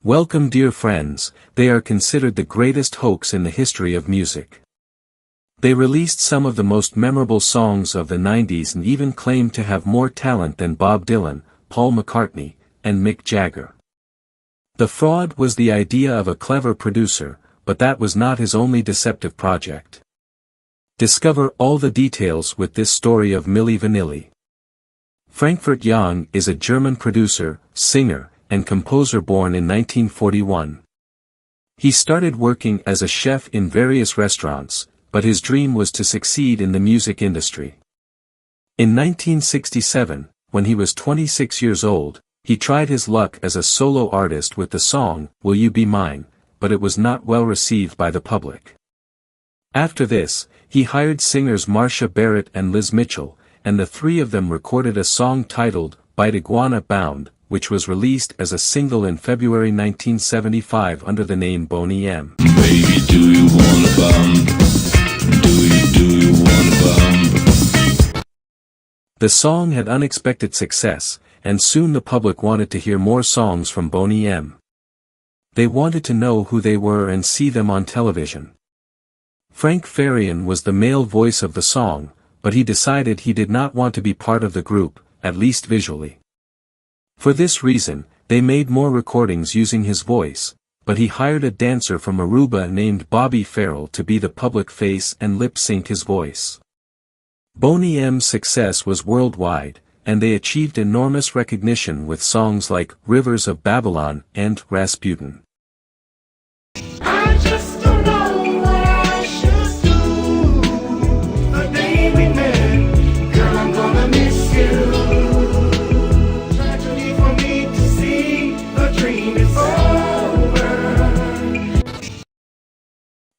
Welcome dear friends, they are considered the greatest hoax in the history of music. They released some of the most memorable songs of the 90s and even claimed to have more talent than Bob Dylan, Paul McCartney, and Mick Jagger. The fraud was the idea of a clever producer, but that was not his only deceptive project. Discover all the details with this story of Milli Vanilli. Frankfurt Jan is a German producer, singer, and composer born in 1941. He started working as a chef in various restaurants, but his dream was to succeed in the music industry. In 1967, when he was 26 years old, he tried his luck as a solo artist with the song, Will You Be Mine, but it was not well received by the public. After this, he hired singers Marcia Barrett and Liz Mitchell, and the three of them recorded a song titled, Bite Iguana Bound, which was released as a single in February 1975 under the name Boney M. Baby, do you wanna bum? Do you wanna bum? The song had unexpected success, and soon the public wanted to hear more songs from Boney M. They wanted to know who they were and see them on television. Frank Farian was the male voice of the song, but he decided he did not want to be part of the group, at least visually. For this reason, they made more recordings using his voice, but he hired a dancer from Aruba named Bobby Farrell to be the public face and lip-sync his voice. Boney M's success was worldwide, and they achieved enormous recognition with songs like Rivers of Babylon and Rasputin. I just don't know what I should do. The day we met, girl, I'm gonna miss you. Tragedy for me to see, the dream is over.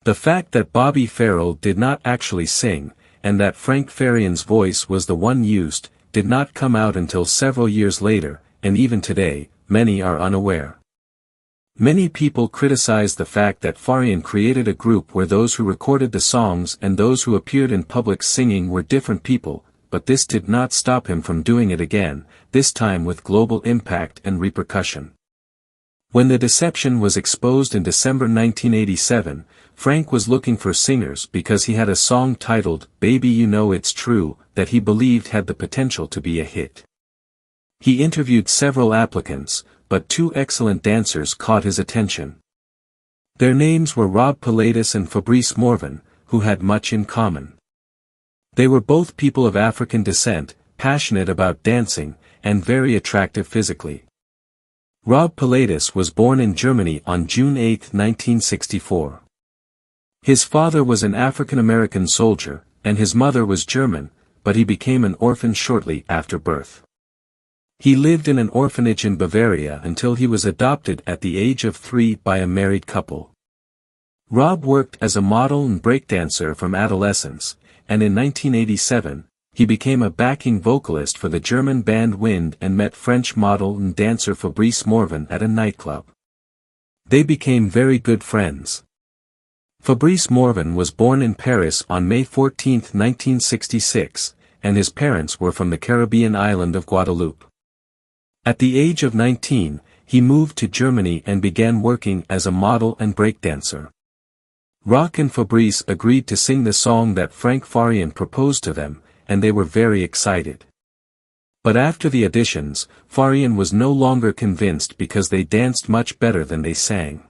The fact that Bobby Farrell did not actually sing, and that Frank Farian's voice was the one used, did not come out until several years later, and even today, many are unaware. Many people criticize the fact that Farian created a group where those who recorded the songs and those who appeared in public singing were different people, but this did not stop him from doing it again, this time with global impact and repercussion. When the deception was exposed in December 1987, Frank was looking for singers because he had a song titled, Baby You Know It's True, that he believed had the potential to be a hit. He interviewed several applicants, but two excellent dancers caught his attention. Their names were Rob Pilatus and Fabrice Morvan, who had much in common. They were both people of African descent, passionate about dancing, and very attractive physically. Rob Pilatus was born in Germany on June 8, 1964. His father was an African-American soldier, and his mother was German, but he became an orphan shortly after birth. He lived in an orphanage in Bavaria until he was adopted at the age of 3 by a married couple. Rob worked as a model and breakdancer from adolescence, and in 1987, he became a backing vocalist for the German band Wind and met French model and dancer Fabrice Morvan at a nightclub. They became very good friends. Fabrice Morvan was born in Paris on May 14, 1966, and his parents were from the Caribbean island of Guadeloupe. At the age of 19, he moved to Germany and began working as a model and breakdancer. Rock and Fabrice agreed to sing the song that Frank Farian proposed to them, and they were very excited. But after the auditions, Farian was no longer convinced because they danced much better than they sang.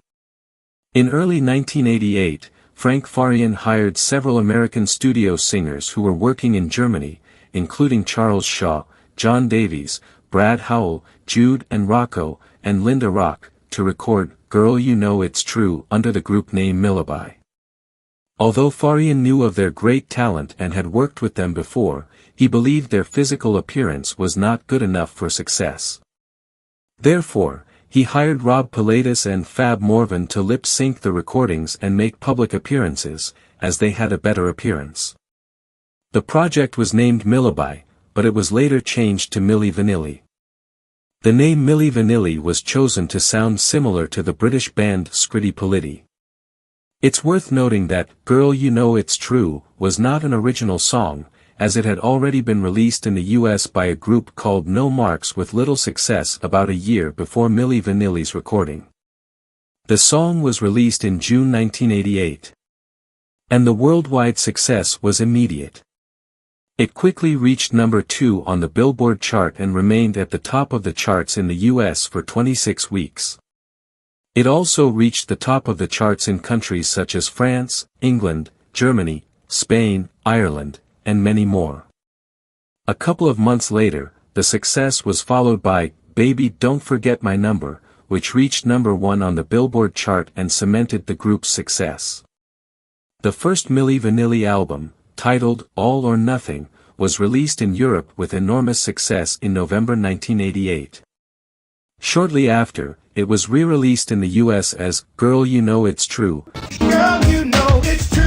In early 1988, Frank Farian hired several American studio singers who were working in Germany, including Charles Shaw, John Davies, Brad Howell, Jude and Rocco, and Linda Rock, to record Girl You Know It's True under the group name Millibai. Although Farian knew of their great talent and had worked with them before, he believed their physical appearance was not good enough for success. Therefore, he hired Rob Pilatus and Fab Morvan to lip-sync the recordings and make public appearances, as they had a better appearance. The project was named Millibai, but it was later changed to Milli Vanilli. The name Milli Vanilli was chosen to sound similar to the British band Scritti Politti. It's worth noting that Girl You Know It's True was not an original song, as it had already been released in the US by a group called No Marks with little success about a year before Milli Vanilli's recording. The song was released in June 1988. And the worldwide success was immediate. It quickly reached number 2 on the Billboard chart and remained at the top of the charts in the US for 26 weeks. It also reached the top of the charts in countries such as France, England, Germany, Spain, Ireland, and many more. A couple of months later, the success was followed by Baby Don't Forget My Number, which reached number 1 on the Billboard chart and cemented the group's success. The first Milli Vanilli album, titled All or Nothing, was released in Europe with enormous success in November 1988. Shortly after, it was re-released in the US as Girl You Know It's True. Girl, you know it's true.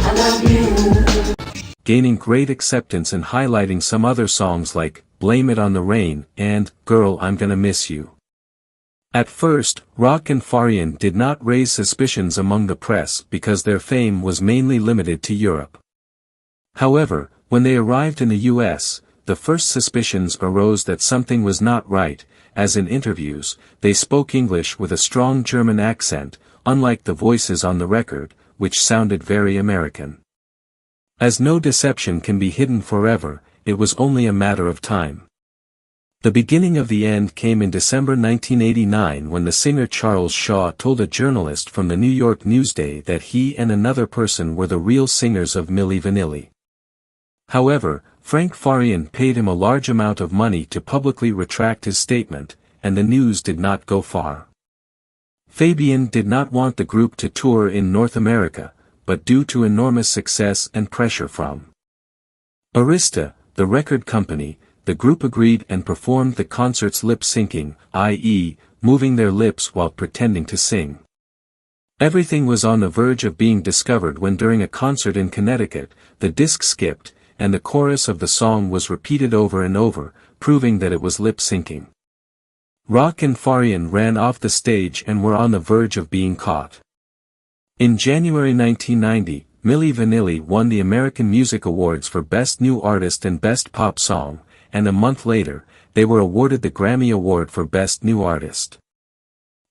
I love you. Gaining great acceptance and highlighting some other songs like Blame It on the Rain and Girl I'm Gonna Miss You. At first, Rock and Farian did not raise suspicions among the press because their fame was mainly limited to Europe. However, when they arrived in the US, the first suspicions arose that something was not right, as in interviews, they spoke English with a strong German accent, unlike the voices on the record, which sounded very American. As no deception can be hidden forever, it was only a matter of time. The beginning of the end came in December 1989 when the singer Charles Shaw told a journalist from the New York Newsday that he and another person were the real singers of Milli Vanilli. However, Frank Farian paid him a large amount of money to publicly retract his statement, and the news did not go far. Fabian did not want the group to tour in North America, but due to enormous success and pressure from Arista, the record company, the group agreed and performed the concerts lip-syncing, i.e., moving their lips while pretending to sing. Everything was on the verge of being discovered when during a concert in Connecticut, the disc skipped, and the chorus of the song was repeated over and over, proving that it was lip-syncing. Rock and Farian ran off the stage and were on the verge of being caught. In January 1990, Milli Vanilli won the American Music Awards for Best New Artist and Best Pop Song, and a month later, they were awarded the Grammy Award for Best New Artist.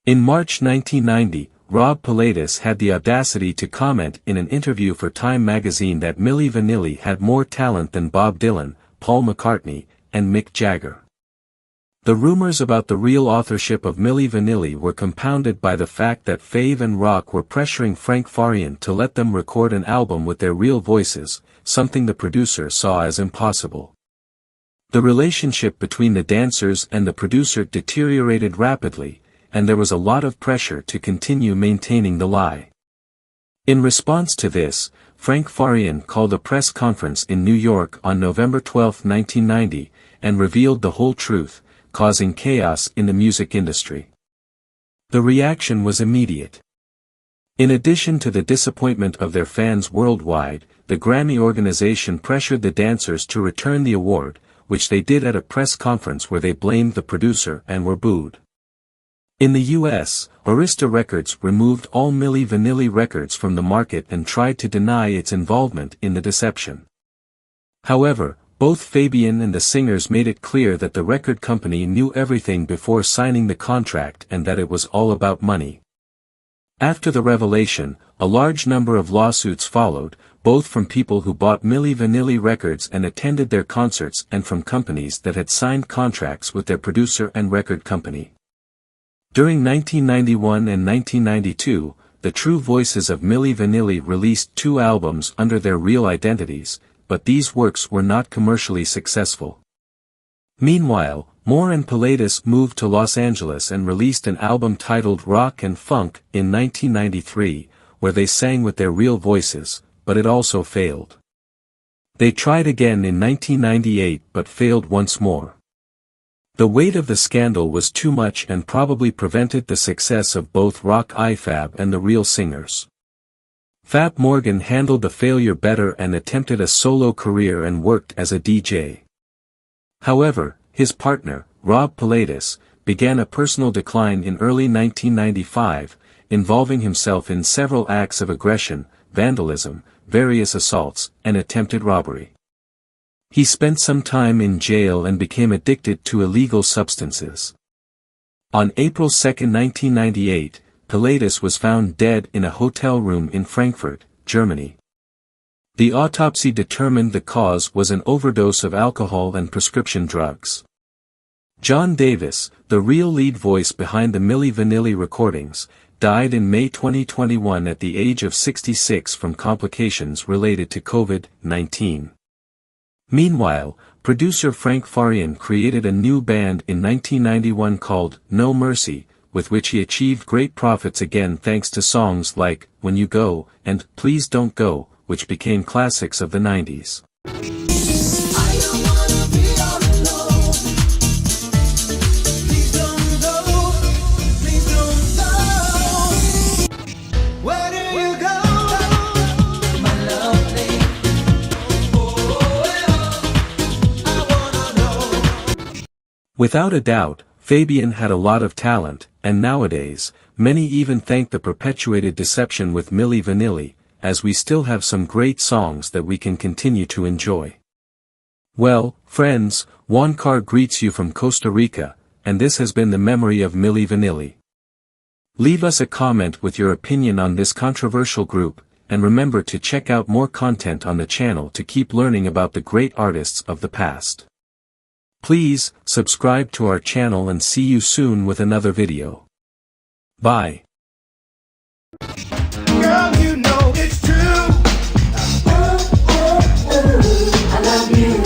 In March 1990, Rob Pilatus had the audacity to comment in an interview for Time magazine that Milli Vanilli had more talent than Bob Dylan, Paul McCartney, and Mick Jagger. The rumors about the real authorship of Milli Vanilli were compounded by the fact that Fave and Rock were pressuring Frank Farian to let them record an album with their real voices, something the producer saw as impossible. The relationship between the dancers and the producer deteriorated rapidly, and there was a lot of pressure to continue maintaining the lie. In response to this, Frank Farian called a press conference in New York on November 12, 1990, and revealed the whole truth, causing chaos in the music industry. The reaction was immediate. In addition to the disappointment of their fans worldwide, the Grammy organization pressured the dancers to return the award, which they did at a press conference where they blamed the producer and were booed. In the US, Arista Records removed all Milli Vanilli records from the market and tried to deny its involvement in the deception. However, both Fabian and the singers made it clear that the record company knew everything before signing the contract and that it was all about money. After the revelation, a large number of lawsuits followed, both from people who bought Milli Vanilli records and attended their concerts and from companies that had signed contracts with their producer and record company. During 1991 and 1992, the true voices of Milli Vanilli released 2 albums under their real identities, but these works were not commercially successful. Meanwhile, Moore and Pilatus moved to Los Angeles and released an album titled Rock and Funk in 1993, where they sang with their real voices, but it also failed. They tried again in 1998 but failed once more. The weight of the scandal was too much and probably prevented the success of both Rock IFAB and the real singers. Fab Morgan handled the failure better and attempted a solo career and worked as a DJ. However, his partner, Rob Pilatus, began a personal decline in early 1995, involving himself in several acts of aggression, vandalism, various assaults, and attempted robbery. He spent some time in jail and became addicted to illegal substances. On April 2, 1998, Pilatus was found dead in a hotel room in Frankfurt, Germany. The autopsy determined the cause was an overdose of alcohol and prescription drugs. John Davis, the real lead voice behind the Milli Vanilli recordings, died in May 2021 at the age of 66 from complications related to COVID-19. Meanwhile, producer Frank Farian created a new band in 1991 called No Mercy, with which he achieved great profits again thanks to songs like When You Go and Please Don't Go, which became classics of the 90s. Without a doubt, Fabian had a lot of talent, and nowadays, many even thank the perpetuated deception with Milli Vanilli, as we still have some great songs that we can continue to enjoy. Well, friends, Juan Carr greets you from Costa Rica, and this has been the memory of Milli Vanilli. Leave us a comment with your opinion on this controversial group, and remember to check out more content on the channel to keep learning about the great artists of the past. Please, subscribe to our channel and see you soon with another video. Bye. Girl, you know it's true. I love you.